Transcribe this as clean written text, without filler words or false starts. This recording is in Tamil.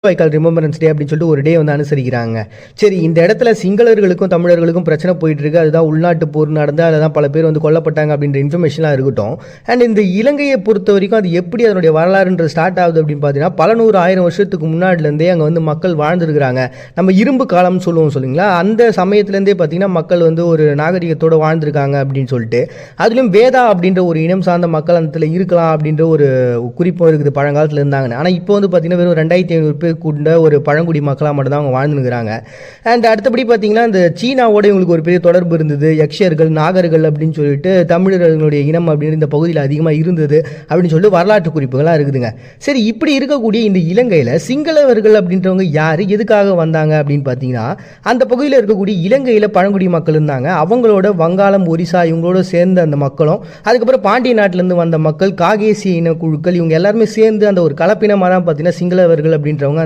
வாய்க்கால் ரிமெம்பரன்ஸ் டே அப்படின்னு சொல்லிட்டு ஒரு டே வந்து அனுசரிக்கிறாங்க. சரி, இந்த இடத்துல சிங்களர்களுக்கும் தமிழர்களுக்கும் பிரச்சனை போயிட்டு இருக்கு, அதுதான் உள்நாட்டு போர் நடந்து அதில் தான் பல பேர் வந்து கொல்லப்பட்டாங்க அப்படின்ற இன்ஃபர்மேஷன்லாம் இருக்கட்டும். அண்ட் இந்த இலங்கையை பொறுத்த வரைக்கும் அது எப்படி அதனுடைய வரலாறுன்றது ஸ்டார்ட் ஆகுது அப்படின்னு பார்த்தீங்கன்னா, பல நூறு ஆயிரம் வருஷத்துக்கு முன்னாடிலேருந்தே அங்கே வந்து மக்கள் வாழ்ந்துருக்கிறாங்க. நம்ம இரும்பு காலம்னு சொல்லுவோம் சொல்லுங்களா, அந்த சமயத்துலேருந்தே பார்த்தீங்கன்னா மக்கள் வந்து ஒரு நாகரிகத்தோடு வாழ்ந்திருக்காங்க அப்படின்னு சொல்லிட்டு, அதுலேயும் வேதா அப்படின்ற ஒரு இனம் சார்ந்த மக்கள் அந்த இருக்கலாம் அப்படின்ற ஒரு குறிப்பும் இருக்குது பழங்காலத்தில் இருந்தாங்கன்னு. ஆனால் இப்போ வந்து பார்த்தீங்கன்னா வெறும் 2500 பேர் கொண்ட ஒரு பழங்குடி மக்களாக மட்டும்தான் அவங்க வாழ்ந்துருக்கிறாங்க. அண்ட் அடுத்தபடி பார்த்தீங்கன்னா இந்த சீனாவோட இவங்களுக்கு ஒரு பெரிய தொடர்பு இருந்தது. யக்ஷர்கள், நாகர்கள் அப்படின்னு சொல்லிட்டு தமிழர்களுடைய இனம் அப்படின்னு இந்த பகுதியில் அதிகமாக இருந்தது அப்படின்னு சொல்லிட்டு வரலாற்று குறிப்புகளாக இருக்குதுங்க. சரி, இப்படி இருக்கக்கூடிய இந்த இலங்கையில் சிங்களவர்கள் அப்படின்றவங்க யார், எதுக்காக வந்தாங்க அப்படின்னு பார்த்தீங்கன்னா, அந்த பகுதியில் இருக்கக்கூடிய இலங்கையில் பழங்குடி மக்கள் இருந்தாங்க. அவங்களோட வங்காளம், ஒரிசா இவங்களோட சேர்ந்த அந்த மக்களும், அதுக்கப்புறம் பாண்டிய நாட்டிலேருந்து வந்த மக்கள், காகேசி இன குழுக்கள், இவங்க எல்லாருமே சேர்ந்து அந்த ஒரு கலப்பினமாக தான் பார்த்தீங்கன்னா சிங்களவர்கள் அப்படின்றவங்க